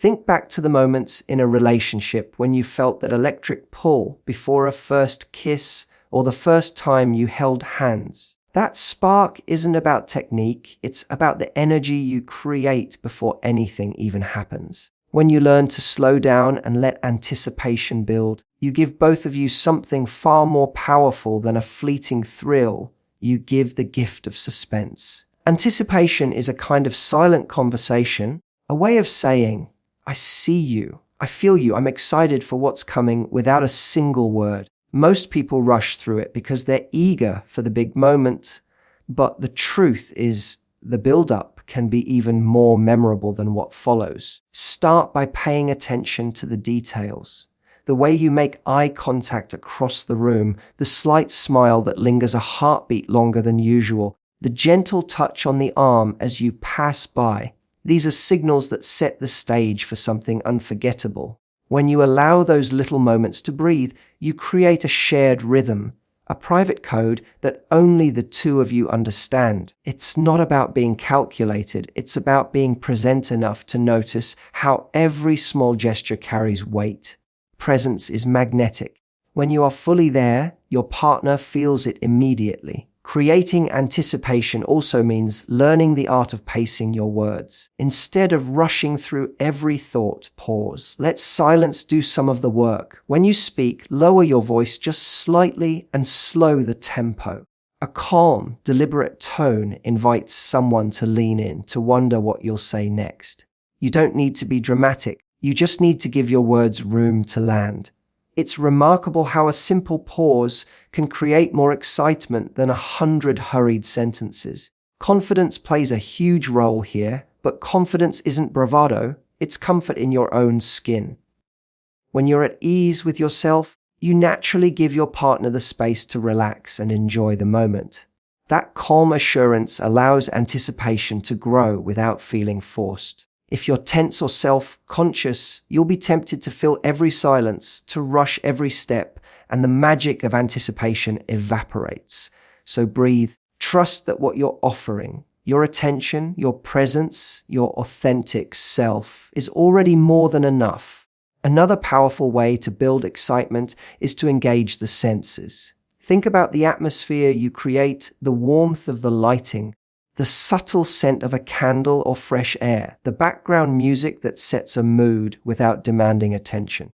Think back to the moments in a relationship when you felt that electric pull before a first kiss or the first time you held hands. That spark isn't about technique, it's about the energy you create before anything even happens. When you learn to slow down and let anticipation build, you give both of you something far more powerful than a fleeting thrill. You give the gift of suspense. Anticipation is a kind of silent conversation, a way of saying, I see you, I feel you, I'm excited for what's coming without a single word. Most people rush through it because they're eager for the big moment, but the truth is the build-up can be even more memorable than what follows. Start by paying attention to the details. The way you make eye contact across the room, the slight smile that lingers a heartbeat longer than usual, the gentle touch on the arm as you pass by. These are signals that set the stage for something unforgettable. When you allow those little moments to breathe, you create a shared rhythm, a private code that only the two of you understand. It's not about being calculated, it's about being present enough to notice how every small gesture carries weight. Presence is magnetic. When you are fully there, your partner feels it immediately. Creating anticipation also means learning the art of pacing your words. Instead of rushing through every thought, pause. Let silence do some of the work. When you speak, lower your voice just slightly and slow the tempo. A calm, deliberate tone invites someone to lean in, to wonder what you'll say next. You don't need to be dramatic. You just need to give your words room to land. It's remarkable how a simple pause can create more excitement than 100 hurried sentences. Confidence plays a huge role here, but confidence isn't bravado, it's comfort in your own skin. When you're at ease with yourself, you naturally give your partner the space to relax and enjoy the moment. That calm assurance allows anticipation to grow without feeling forced. If you're tense or self-conscious, you'll be tempted to fill every silence, to rush every step, and the magic of anticipation evaporates. So breathe. Trust that what you're offering, your attention, your presence, your authentic self, is already more than enough. Another powerful way to build excitement is to engage the senses. Think about the atmosphere you create, the warmth of the lighting, the subtle scent of a candle or fresh air, the background music that sets a mood without demanding attention.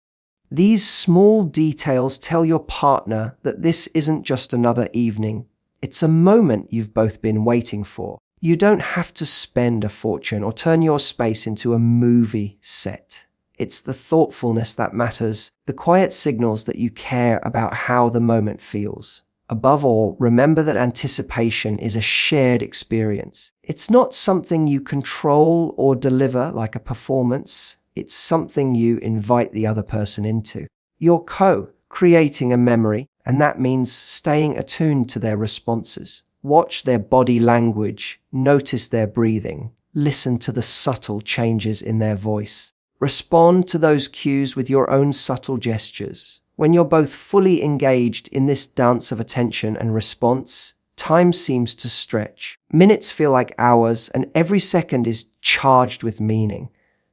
These small details tell your partner that this isn't just another evening. It's a moment you've both been waiting for. You don't have to spend a fortune or turn your space into a movie set. It's the thoughtfulness that matters, the quiet signals that you care about how the moment feels. Above all, remember that anticipation is a shared experience. It's not something you control or deliver like a performance. It's something you invite the other person into. You're co-creating a memory, and that means staying attuned to their responses. Watch their body language, notice their breathing, listen to the subtle changes in their voice. Respond to those cues with your own subtle gestures. When you're both fully engaged in this dance of attention and response, time seems to stretch. Minutes feel like hours, and every second is charged with meaning.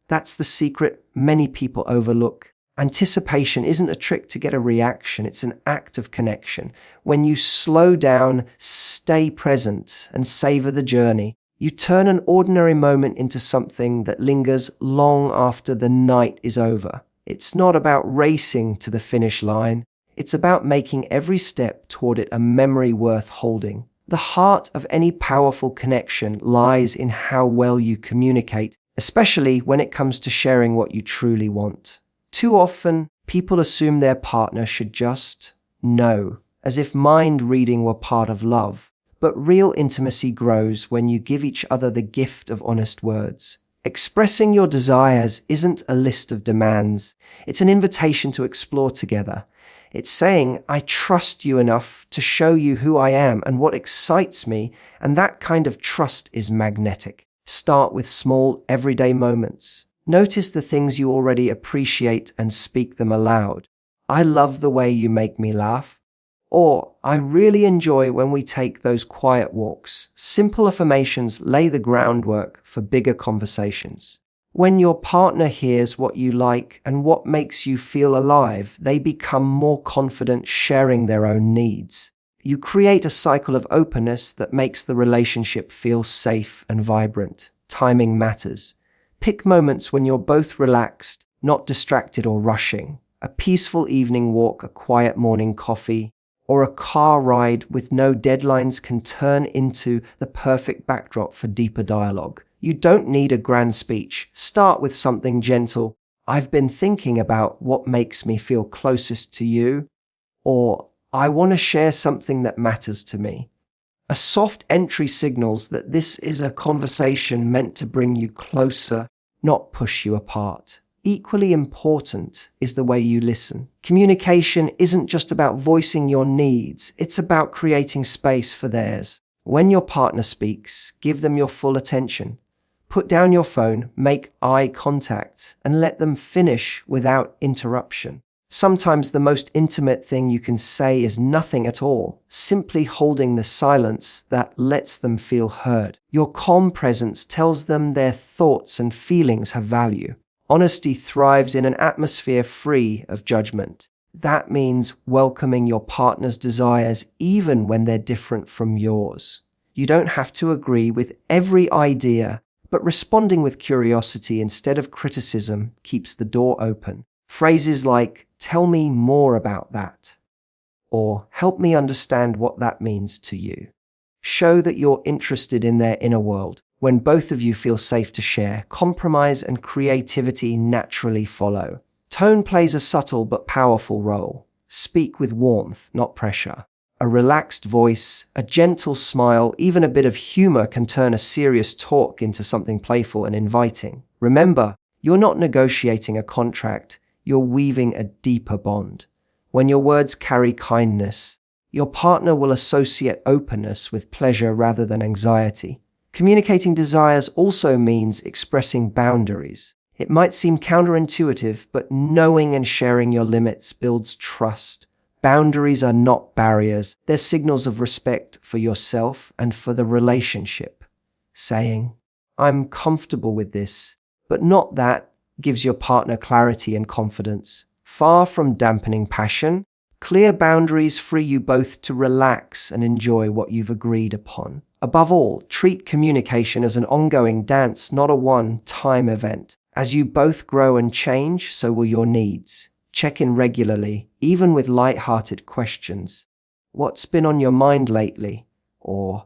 That's the secret many people overlook. Anticipation isn't a trick to get a reaction, it's an act of connection. When you slow down, stay present, and savor the journey, you turn an ordinary moment into something that lingers long after the night is over. It's not about racing to the finish line. It's about making every step toward it a memory worth holding. The heart of any powerful connection lies in how well you communicate, especially when it comes to sharing what you truly want. Too often, people assume their partner should just know, as if mind reading were part of love. But real intimacy grows when you give each other the gift of honest words. Expressing your desires isn't a list of demands. It's an invitation to explore together. It's saying, I trust you enough to show you who I am and what excites me, and that kind of trust is magnetic. Start with small, everyday moments. Notice the things you already appreciate and speak them aloud. I love the way you make me laugh. Or, I really enjoy when we take those quiet walks. Simple affirmations lay the groundwork for bigger conversations. When your partner hears what you like and what makes you feel alive, they become more confident sharing their own needs. You create a cycle of openness that makes the relationship feel safe and vibrant. Timing matters. Pick moments when you're both relaxed, not distracted or rushing. A peaceful evening walk, a quiet morning coffee, or a car ride with no deadlines can turn into the perfect backdrop for deeper dialogue. You don't need a grand speech. Start with something gentle. I've been thinking about what makes me feel closest to you, or I want to share something that matters to me. A soft entry signals that this is a conversation meant to bring you closer, not push you apart. Equally important is the way you listen. Communication isn't just about voicing your needs, it's about creating space for theirs. When your partner speaks, give them your full attention. Put down your phone, make eye contact, and let them finish without interruption. Sometimes the most intimate thing you can say is nothing at all, simply holding the silence that lets them feel heard. Your calm presence tells them their thoughts and feelings have value. Honesty thrives in an atmosphere free of judgment. That means welcoming your partner's desires even when they're different from yours. You don't have to agree with every idea, but responding with curiosity instead of criticism keeps the door open. Phrases like, "Tell me more about that," or "Help me understand what that means to you," show that you're interested in their inner world. When both of you feel safe to share, compromise and creativity naturally follow. Tone plays a subtle but powerful role. Speak with warmth, not pressure. A relaxed voice, a gentle smile, even a bit of humor can turn a serious talk into something playful and inviting. Remember, you're not negotiating a contract, you're weaving a deeper bond. When your words carry kindness, your partner will associate openness with pleasure rather than anxiety. Communicating desires also means expressing boundaries. It might seem counterintuitive, but knowing and sharing your limits builds trust. Boundaries are not barriers, they're signals of respect for yourself and for the relationship. Saying, "I'm comfortable with this, but not that," gives your partner clarity and confidence. Far from dampening passion, clear boundaries free you both to relax and enjoy what you've agreed upon. Above all, treat communication as an ongoing dance, not a one-time event. As you both grow and change, so will your needs. Check in regularly, even with light-hearted questions. "What's been on your mind lately?" Or,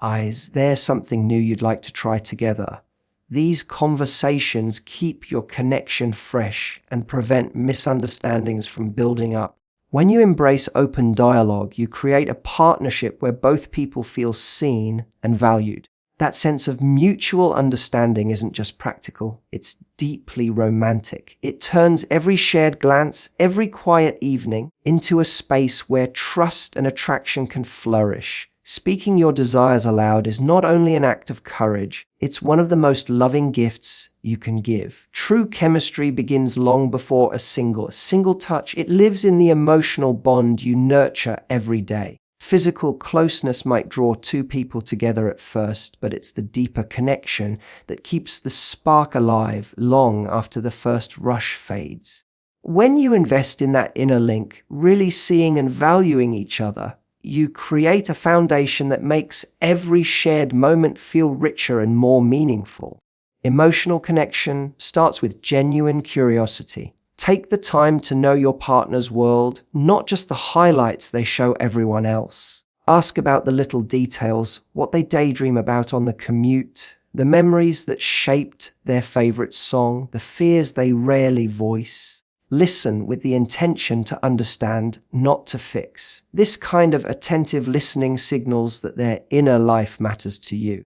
"Is there something new you'd like to try together?" These conversations keep your connection fresh and prevent misunderstandings from building up. When you embrace open dialogue, you create a partnership where both people feel seen and valued. That sense of mutual understanding isn't just practical, it's deeply romantic. It turns every shared glance, every quiet evening, into a space where trust and attraction can flourish. Speaking your desires aloud is not only an act of courage, it's one of the most loving gifts you can give. True chemistry begins long before a single touch. It lives in the emotional bond you nurture every day. Physical closeness might draw two people together at first, but it's the deeper connection that keeps the spark alive long after the first rush fades. When you invest in that inner link, really seeing and valuing each other, you create a foundation that makes every shared moment feel richer and more meaningful. Emotional connection starts with genuine curiosity. Take the time to know your partner's world, not just the highlights they show everyone else. Ask about the little details, what they daydream about on the commute, the memories that shaped their favorite song, the fears they rarely voice. Listen with the intention to understand, not to fix. This kind of attentive listening signals that their inner life matters to you,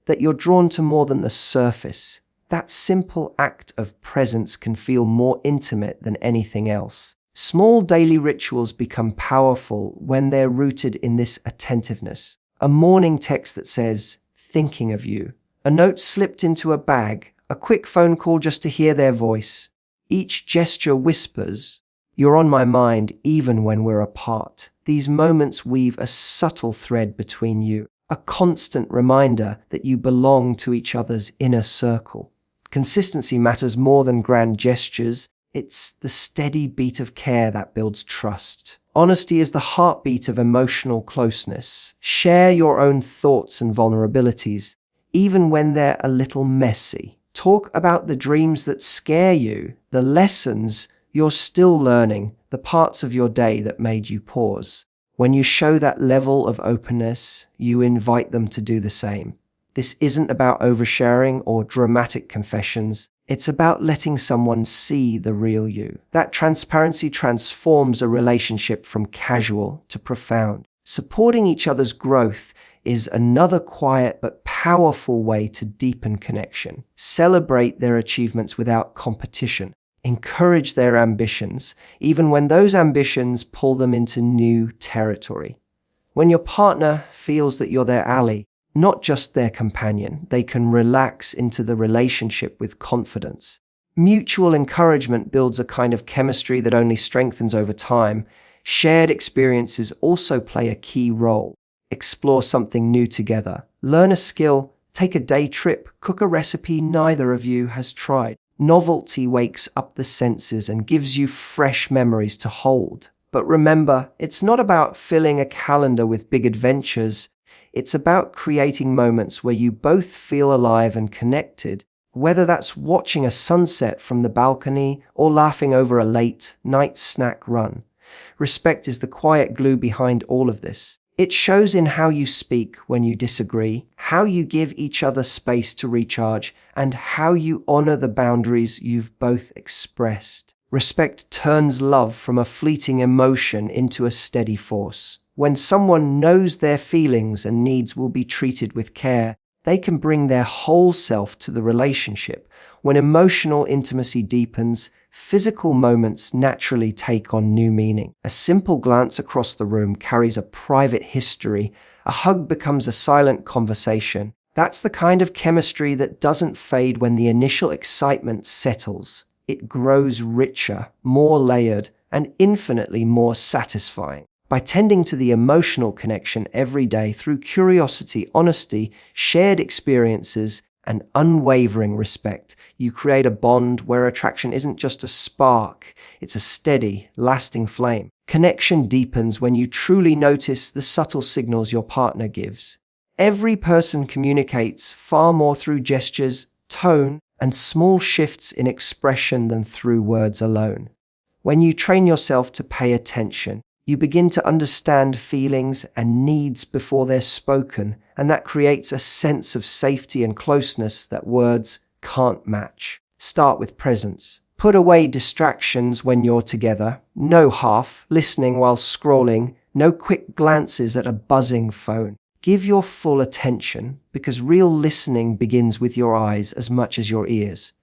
that you're drawn to more than the surface. That simple act of presence can feel more intimate than anything else. Small daily rituals become powerful when they're rooted in this attentiveness. A morning text that says, "Thinking of you." A note slipped into a bag. A quick phone call just to hear their voice. Each gesture whispers, "You're on my mind even when we're apart." These moments weave a subtle thread between you, a constant reminder that you belong to each other's inner circle. Consistency matters more than grand gestures. It's the steady beat of care that builds trust. Honesty is the heartbeat of emotional closeness. Share your own thoughts and vulnerabilities, even when they're a little messy. Talk about the dreams that scare you, the lessons you're still learning, the parts of your day that made you pause. When you show that level of openness, you invite them to do the same. This isn't about oversharing or dramatic confessions. It's about letting someone see the real you. That transparency transforms a relationship from casual to profound. Supporting each other's growth is another quiet but powerful way to deepen connection. Celebrate their achievements without competition. Encourage their ambitions, even when those ambitions pull them into new territory. When your partner feels that you're their ally, not just their companion, they can relax into the relationship with confidence. Mutual encouragement builds a kind of chemistry that only strengthens over time. Shared experiences also play a key role. Explore something new together. Learn a skill, take a day trip, cook a recipe neither of you has tried. Novelty wakes up the senses and gives you fresh memories to hold. But remember, it's not about filling a calendar with big adventures. It's about creating moments where you both feel alive and connected, whether that's watching a sunset from the balcony or laughing over a late night snack run. Respect is the quiet glue behind all of this. It shows in how you speak when you disagree, how you give each other space to recharge, and how you honor the boundaries you've both expressed. Respect turns love from a fleeting emotion into a steady force. When someone knows their feelings and needs will be treated with care, they can bring their whole self to the relationship. When emotional intimacy deepens, physical moments naturally take on new meaning. A simple glance across the room carries a private history. A hug becomes a silent conversation. That's the kind of chemistry that doesn't fade when the initial excitement settles. It grows richer, more layered, and infinitely more satisfying. By tending to the emotional connection every day through curiosity, honesty, shared experiences, and unwavering respect, you create a bond where attraction isn't just a spark, it's a steady, lasting flame. Connection deepens when you truly notice the subtle signals your partner gives. Every person communicates far more through gestures, tone, and small shifts in expression than through words alone. When you train yourself to pay attention, you begin to understand feelings and needs before they're spoken, and that creates a sense of safety and closeness that words can't match. Start with presence. Put away distractions when you're together. No half listening while scrolling, no quick glances at a buzzing phone. Give your full attention, because real listening begins with your eyes as much as your ears.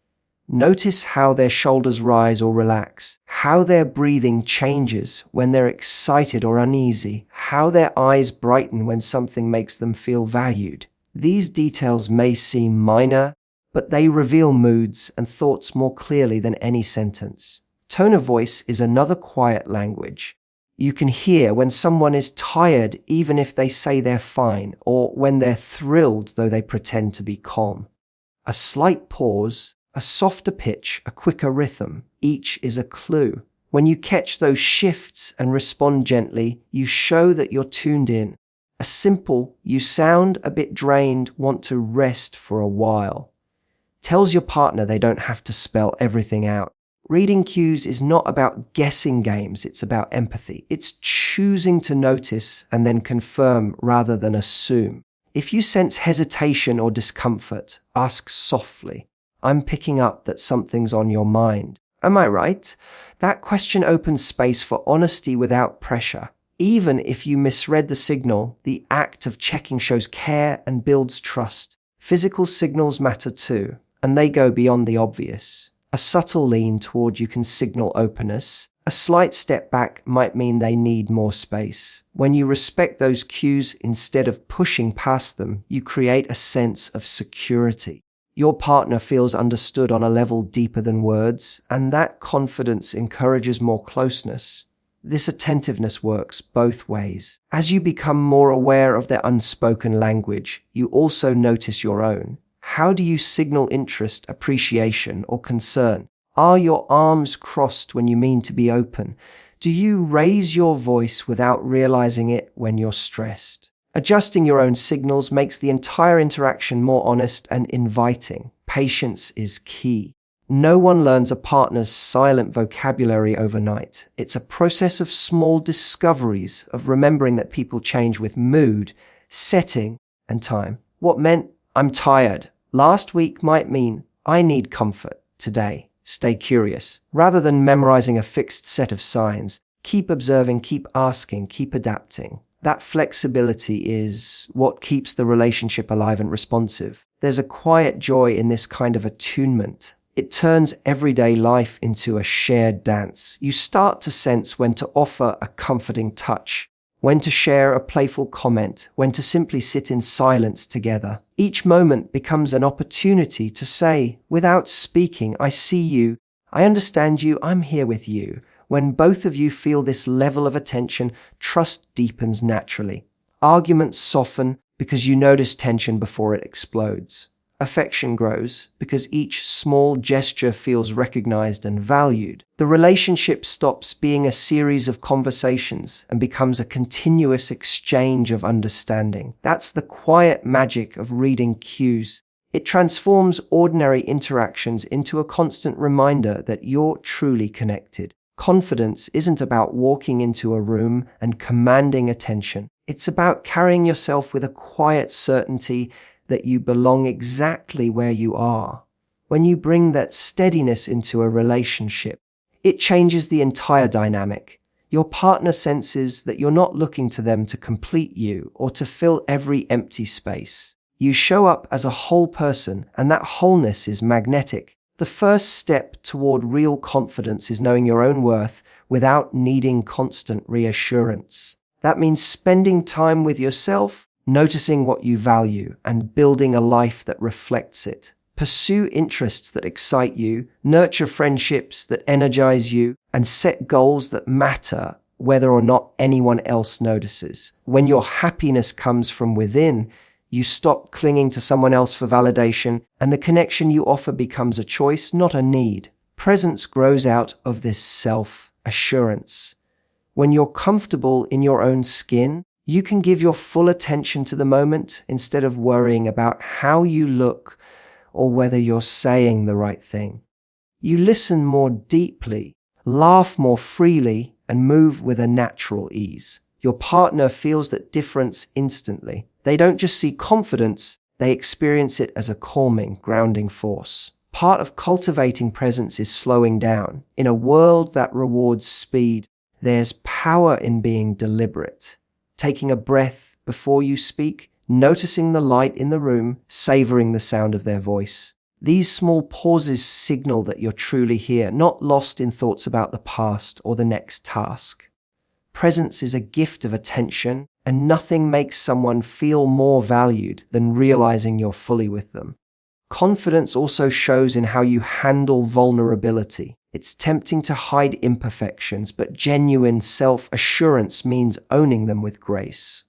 Notice how their shoulders rise or relax, how their breathing changes when they're excited or uneasy, how their eyes brighten when something makes them feel valued. These details may seem minor, but they reveal moods and thoughts more clearly than any sentence. Tone of voice is another quiet language. You can hear when someone is tired even if they say they're fine, or when they're thrilled though they pretend to be calm. A slight pause, a softer pitch, a quicker rhythm, each is a clue. When you catch those shifts and respond gently, you show that you're tuned in. A simple, "you sound a bit drained, want to rest for a while," tells your partner they don't have to spell everything out. Reading cues is not about guessing games, it's about empathy. It's choosing to notice and then confirm rather than assume. If you sense hesitation or discomfort, ask softly, "I'm picking up that something's on your mind. Am I right?" That question opens space for honesty without pressure. Even if you misread the signal, the act of checking shows care and builds trust. Physical signals matter too, and they go beyond the obvious. A subtle lean toward you can signal openness. A slight step back might mean they need more space. When you respect those cues instead of pushing past them, you create a sense of security. Your partner feels understood on a level deeper than words, and that confidence encourages more closeness. This attentiveness works both ways. As you become more aware of their unspoken language, you also notice your own. How do you signal interest, appreciation, or concern? Are your arms crossed when you mean to be open? Do you raise your voice without realizing it when you're stressed? Adjusting your own signals makes the entire interaction more honest and inviting. Patience is key. No one learns a partner's silent vocabulary overnight. It's a process of small discoveries, of remembering that people change with mood, setting, and time. What meant "I'm tired" last week might mean "I need comfort" today. Stay curious. Rather than memorizing a fixed set of signs, keep observing, keep asking, keep adapting. That flexibility is what keeps the relationship alive and responsive. There's a quiet joy in this kind of attunement. It turns everyday life into a shared dance. You start to sense when to offer a comforting touch, when to share a playful comment, when to simply sit in silence together. Each moment becomes an opportunity to say, without speaking, "I see you, I understand you, I'm here with you." When both of you feel this level of attention, trust deepens naturally. Arguments soften because you notice tension before it explodes. Affection grows because each small gesture feels recognized and valued. The relationship stops being a series of conversations and becomes a continuous exchange of understanding. That's the quiet magic of reading cues. It transforms ordinary interactions into a constant reminder that you're truly connected. Confidence isn't about walking into a room and commanding attention. It's about carrying yourself with a quiet certainty that you belong exactly where you are. When you bring that steadiness into a relationship, it changes the entire dynamic. Your partner senses that you're not looking to them to complete you or to fill every empty space. You show up as a whole person, and that wholeness is magnetic. The first step toward real confidence is knowing your own worth without needing constant reassurance. That means spending time with yourself, noticing what you value, and building a life that reflects it. Pursue interests that excite you, nurture friendships that energize you, and set goals that matter whether or not anyone else notices. When your happiness comes from within, you stop clinging to someone else for validation, and the connection you offer becomes a choice, not a need. Presence grows out of this self-assurance. When you're comfortable in your own skin, you can give your full attention to the moment instead of worrying about how you look or whether you're saying the right thing. You listen more deeply, laugh more freely, and move with a natural ease. Your partner feels that difference instantly. They don't just see confidence, they experience it as a calming, grounding force. Part of cultivating presence is slowing down. In a world that rewards speed, there's power in being deliberate. Taking a breath before you speak, noticing the light in the room, savoring the sound of their voice. These small pauses signal that you're truly here, not lost in thoughts about the past or the next task. Presence is a gift of attention, and nothing makes someone feel more valued than realizing you're fully with them. Confidence also shows in how you handle vulnerability. It's tempting to hide imperfections, but genuine self-assurance means owning them with grace.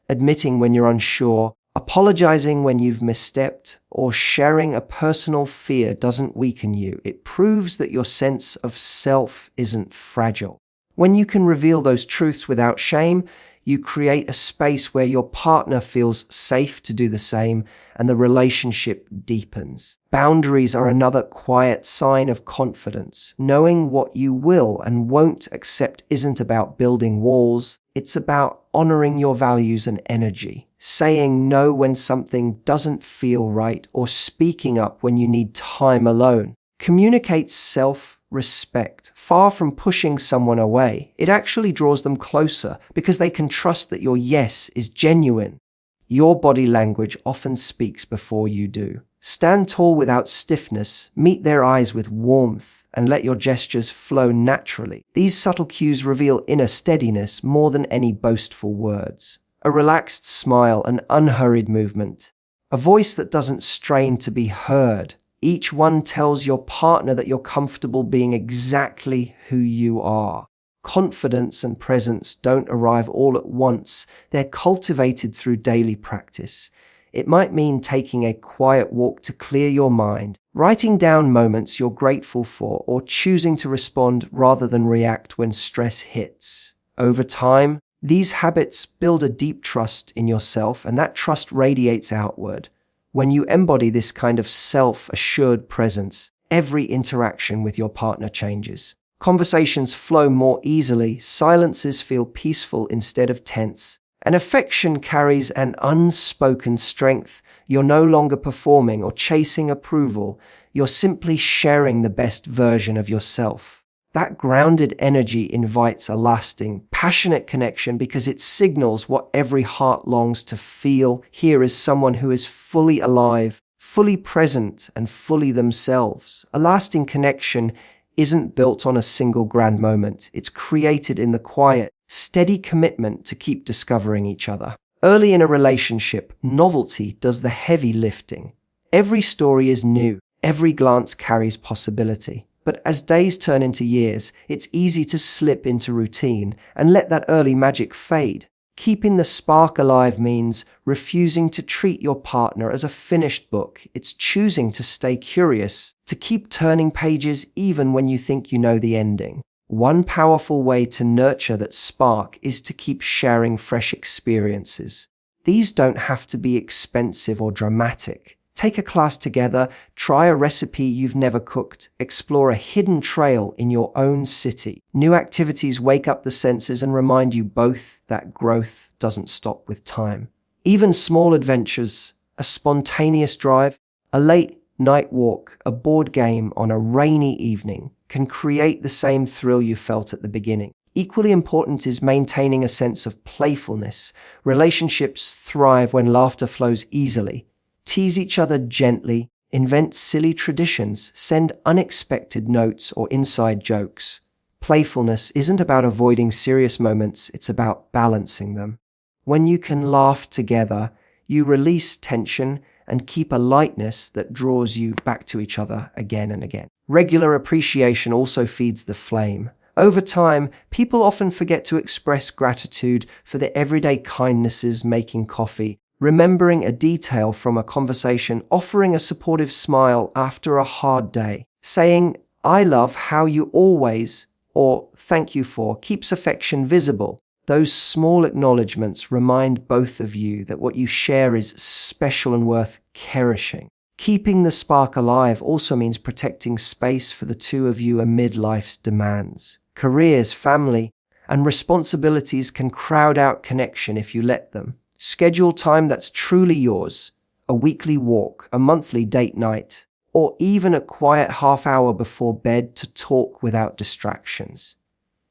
Admitting when you're unsure, apologizing when you've misstepped, or sharing a personal fear doesn't weaken you. It proves that your sense of self isn't fragile. When you can reveal those truths without shame, you create a space where your partner feels safe to do the same, and the relationship deepens. Boundaries are another quiet sign of confidence. Knowing what you will and won't accept isn't about building walls. It's about honoring your values and energy. Saying no when something doesn't feel right, or speaking up when you need time alone, communicates self-respect. Far from pushing someone away, it actually draws them closer because they can trust that your yes is genuine. Your body language often speaks before you do. Stand tall without stiffness, meet their eyes with warmth, and let your gestures flow naturally. These subtle cues reveal inner steadiness more than any boastful words. A relaxed smile, an unhurried movement, a voice that doesn't strain to be heard. Each one tells your partner that you're comfortable being exactly who you are. Confidence and presence don't arrive all at once. They're cultivated through daily practice. It might mean taking a quiet walk to clear your mind, writing down moments you're grateful for, or choosing to respond rather than react when stress hits. Over time, these habits build a deep trust in yourself, and that trust radiates outward. When you embody this kind of self-assured presence, every interaction with your partner changes. Conversations flow more easily, silences feel peaceful instead of tense, and affection carries an unspoken strength. You're no longer performing or chasing approval, you're simply sharing the best version of yourself. That grounded energy invites a lasting, passionate connection because it signals what every heart longs to feel. Here is someone who is fully alive, fully present, and fully themselves. A lasting connection isn't built on a single grand moment. It's created in the quiet, steady commitment to keep discovering each other. Early in a relationship, novelty does the heavy lifting. Every story is new. Every glance carries possibility. But as days turn into years, it's easy to slip into routine and let that early magic fade. Keeping the spark alive means refusing to treat your partner as a finished book. It's choosing to stay curious, to keep turning pages even when you think you know the ending. One powerful way to nurture that spark is to keep sharing fresh experiences. These don't have to be expensive or dramatic. Take a class together, try a recipe you've never cooked, explore a hidden trail in your own city. New activities wake up the senses and remind you both that growth doesn't stop with time. Even small adventures, a spontaneous drive, a late night walk, a board game on a rainy evening, can create the same thrill you felt at the beginning. Equally important is maintaining a sense of playfulness. Relationships thrive when laughter flows easily. Tease each other gently, invent silly traditions, send unexpected notes or inside jokes. Playfulness isn't about avoiding serious moments, it's about balancing them. When you can laugh together, you release tension and keep a lightness that draws you back to each other again and again. Regular appreciation also feeds the flame. Over time, people often forget to express gratitude for the everyday kindnesses, making coffee, remembering a detail from a conversation, offering a supportive smile after a hard day, saying, "I love how you always," or "thank you for," keeps affection visible. Those small acknowledgements remind both of you that what you share is special and worth cherishing. Keeping the spark alive also means protecting space for the two of you amid life's demands. Careers, family, and responsibilities can crowd out connection if you let them. Schedule time that's truly yours, a weekly walk, a monthly date night, or even a quiet half hour before bed to talk without distractions.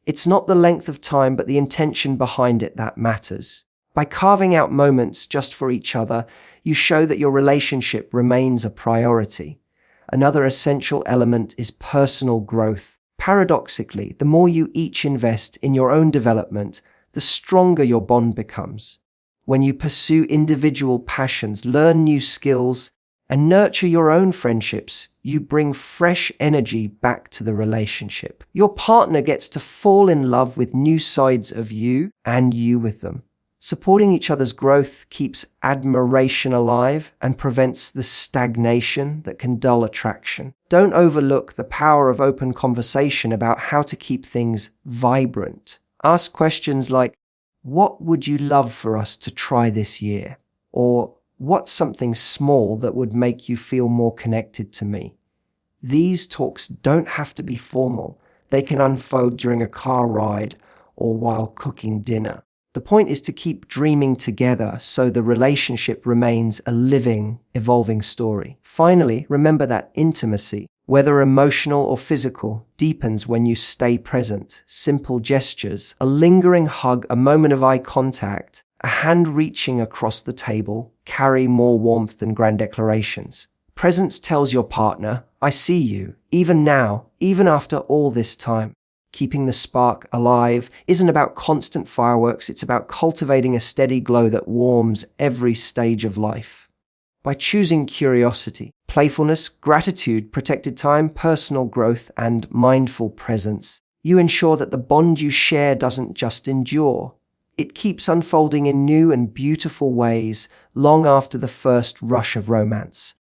It's not the length of time, but the intention behind it that matters. By carving out moments just for each other, you show that your relationship remains a priority. Another essential element is personal growth. Paradoxically, the more you each invest in your own development, the stronger your bond becomes. When you pursue individual passions, learn new skills, and nurture your own friendships, you bring fresh energy back to the relationship. Your partner gets to fall in love with new sides of you and you with them. Supporting each other's growth keeps admiration alive and prevents the stagnation that can dull attraction. Don't overlook the power of open conversation about how to keep things vibrant. Ask questions like, "What would you love for us to try this year?" Or, "What's something small that would make you feel more connected to me?" These talks don't have to be formal. They can unfold during a car ride or while cooking dinner. The point is to keep dreaming together so the relationship remains a living, evolving story. Finally, remember that intimacy, whether emotional or physical, deepens when you stay present. Simple gestures, a lingering hug, a moment of eye contact, a hand reaching across the table carry more warmth than grand declarations. Presence tells your partner, "I see you, even now, even after all this time." Keeping the spark alive isn't about constant fireworks, it's about cultivating a steady glow that warms every stage of life. By choosing curiosity, playfulness, gratitude, protected time, personal growth, and mindful presence, you ensure that the bond you share doesn't just endure, It keeps unfolding in new and beautiful ways long after the first rush of romance.